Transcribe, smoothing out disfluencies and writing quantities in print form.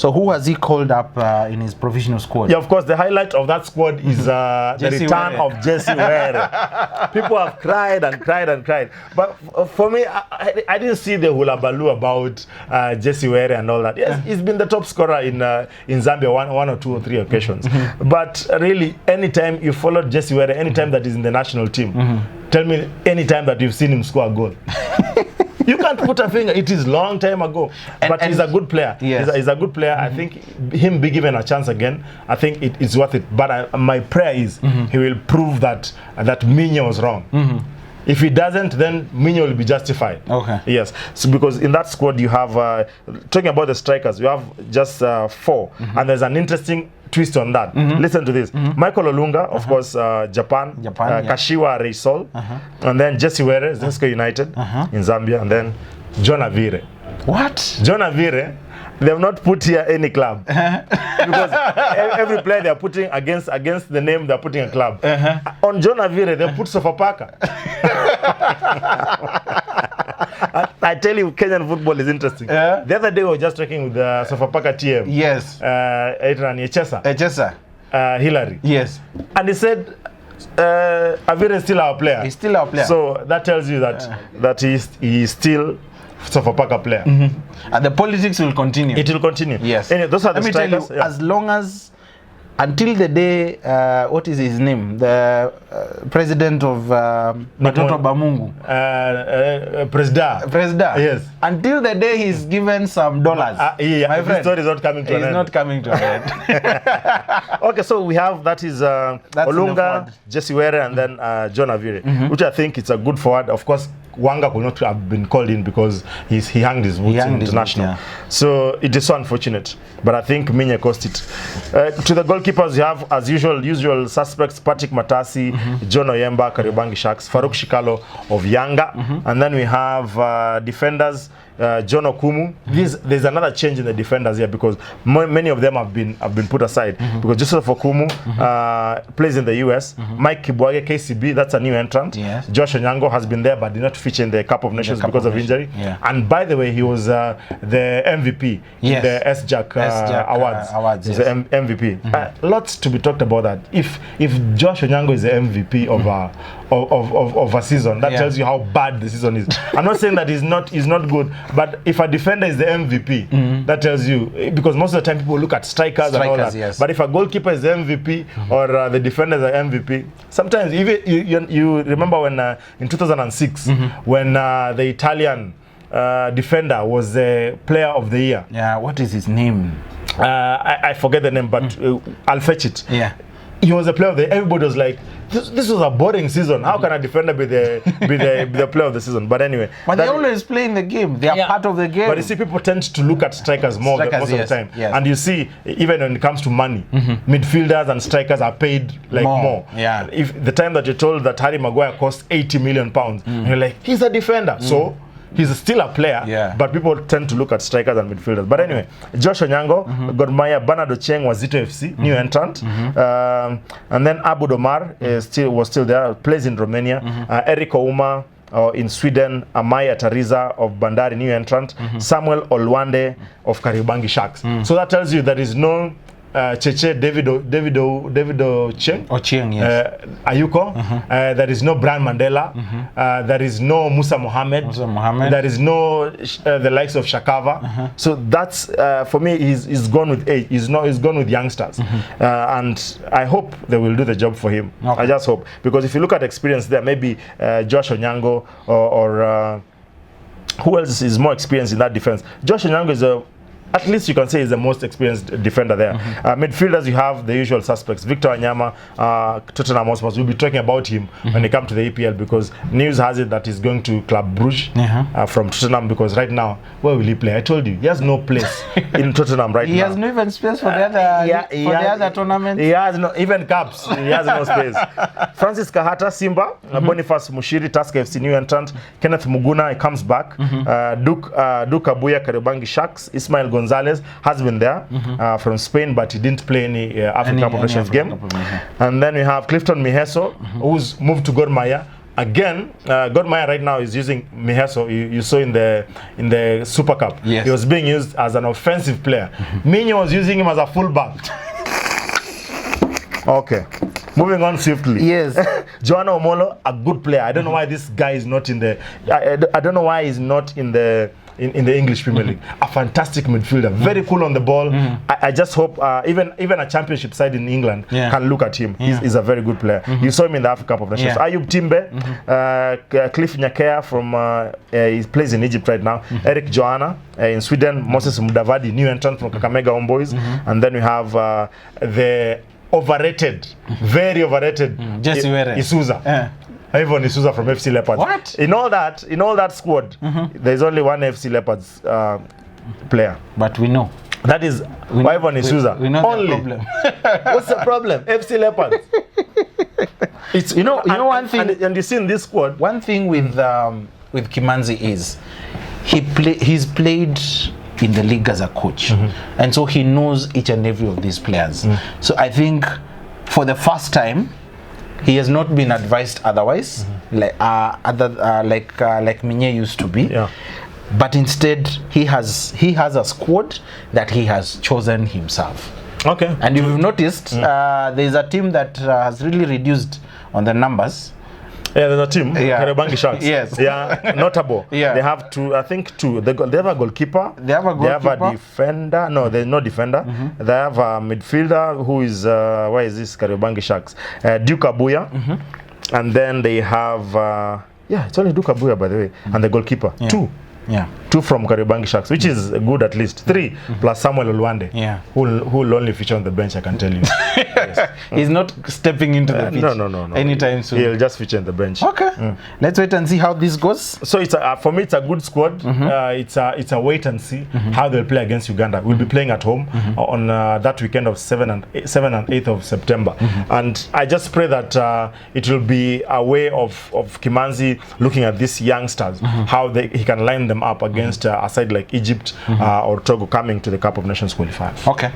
So who has he called up in his provisional squad? Yeah, of course, the highlight of that squad is the return of Jesse Were. People have cried and cried and cried. But for me, I didn't see the hula baloo about Jesse Were and all that. Yes, he's been the top scorer in Zambia one or two or three occasions. But really, anytime you followed Jesse Were, anytime that he's in the national team, tell me anytime that you've seen him score a goal. You can't put a finger. It is long time ago, but he's a good player. Yes. He's a good player. I think him be given a chance again, I think it is worth it. But my prayer is he will prove that Minyo was wrong. If he doesn't, then Minyo will be justified. Okay. Yes. So because in that squad you have talking about the strikers, you have just 4, and there's an interesting twist on that. Listen to this. Michael Olunga, of course, Japan, Kashiwa Reysol, and then Jesse Were, Zesco United in Zambia, and then John Avire. What? John Avire, they have not put here any club. Because every player they are putting against the name they are putting a club. On John Avire, they put Sofapaka. I tell you, Kenyan football is interesting. The other day we were just talking with the Sofapaka TM. Yes. Echesa. Hillary. Yes. And he said, Avire is still our player. He's still our player. So that tells you that he is still Sofapaka player. And the politics will continue. It will continue. Yes. Anyway, those are the strikers. Let me tell you, as long as until the day, what is his name? The president of Matoto Bamungu. Presida. Yes. Until the day he's given some dollars. My friend, story is not coming to an end. He's not coming to an end. Okay, so we have, that is Olunga, Jesse Were, and then John Avire, which I think it's a good forward. Of course, Wanga could not have been called in because he hanged his boots in international. So it is so unfortunate. But I think Minye cost it. To the goalkeepers, you have, as usual suspects, Patrick Matasi, John Oyemba, Kariobangi Sharks, Farouk Shikalo of Yanga. And then we have defenders, John Okumu. There's another change in the defenders here because many of them have been put aside because Joseph Okumu plays in the US. Mike Kibwage, KCB, that's a new entrant. Josh Onyango has been there but did not feature in the Cup of Nations because of injury. And by the way, he was the MVP in the SJAC awards. He's the MVP. Lots to be talked about that. If Josh Onyango is the MVP of a season, that tells you how bad the season is. I'm not saying that he's not good, but if a defender is the MVP, that tells you, because most of the time people look at strikers and all that. But if a goalkeeper is the MVP or the defender is the MVP, sometimes even you remember when in 2006 when the Italian defender was the player of the year. Yeah, what is his name? I forget the name, but I'll fetch it. Yeah. He was a player of the year. Everybody was like, this was a boring season. How can a defender be the player of the season? But anyway. But they always play in the game. They are part of the game. But you see, people tend to look at strikers most of the time. And you see, even when it comes to money, midfielders and strikers are paid like more. Yeah. If the time that you're told that Harry Maguire cost £80 million, and you're like, he's a defender. So he's still a player, but people tend to look at strikers and midfielders. But anyway, Josh Onyango, Gormaya, Bernard Ocheng was Zito FC, new entrant. And then Abu Domar was still there, plays in Romania. Eric Ouma in Sweden, Amaya Tariza of Bandari, new entrant. Samuel Olwande of Kariobangi Sharks. So that tells you there is no Cheche Davido Cheng, yes. Ayuko. There is no Brian Mandela. There is no Musa Mohammed. There is no the likes of Shakava. So that's for me. He's gone with age. He's gone with youngsters, and I hope they will do the job for him. I just hope, because if you look at experience there, maybe Josh Onyango or who else is more experienced in that defense? Josh Onyango is at least you can say he's the most experienced defender there. Midfielders, you have the usual suspects. Victor Wanyama, Tottenham Hotspur. We'll be talking about him when they come to the EPL, because news has it that he's going to Club Brugge from Tottenham, because right now, where will he play? I told you, he has no place in Tottenham right now. He has no even space for the other tournaments. He has no, even cups, he has no space. Francis Kahata, Simba, Boniface Mushiri, Tusker FC, new entrant. Kenneth Muguna, he comes back. Duke Abuya, Kariobangi Sharks. Ismail Gonzalez has been there from Spain, but he didn't play any African Cup of Nations game. And then we have Clifton Miheso, who's moved to Gor Mahia. again, Gor Mahia right now is using Miheso. You saw in the Super Cup. Yes. He was being used as an offensive player. Minyo was using him as a fullback. Okay. Moving on swiftly. Yes. Joanna Omolo, a good player. I don't know why this guy is not in the. I don't know why he's not in the English Premier League. A fantastic midfielder, very cool on the ball. I just hope even a championship side in England can look at him. He's a very good player. You saw him in the Africa Cup of Nations. Ayub Timbe, Cliff Nyakea from he plays in Egypt right now. Eric Joanna in Sweden. Moses Mudavadi, new entrant from Kakamega Homeboys, and then we have the overrated, very overrated Jesse Were. Isuza. Ivan Isuza from FC Leopards. What? In all that squad, there's only one FC Leopards player. But we know. That is Ivan Isuza. We know only. the problem. What's the problem? FC Leopards. It's you know one thing. And you see in this squad. One thing with Kimanzi is he's played in the league as a coach, and so he knows each and every of these players. So I think for the first time, he has not been advised otherwise, like Minye used to be. Yeah. But instead, he has a squad that he has chosen himself. Okay. And if you've noticed, there's a team that has really reduced on the numbers. Yeah, there's a team, Kariobangi Sharks. Yes. Yeah, notable. Yeah. They have two, I think two. They have a goalkeeper. They have a goalkeeper. They have a defender. No, there's no defender. They have a midfielder who is, why is this Kariobangi Sharks? Duke Abuya. And then they have, it's only Duke Abuya, by the way, and the goalkeeper. Yeah. Two from Kariobangi Sharks, which is good at least. 3 plus Samuel Olwande, who will only feature on the bench, I can tell you. Yes. He's not stepping into the pitch no. anytime soon. He'll just feature on the bench. Okay. Let's wait and see how this goes. So it's for me, it's a good squad. It's a wait and see how they'll play against Uganda. We'll be playing at home on that weekend of 7 and 8th of September. And I just pray that it will be a way of Kimanzi looking at these youngsters, how he can line them up against a side like Egypt or Togo coming to the Cup of Nations qualifiers. Okay.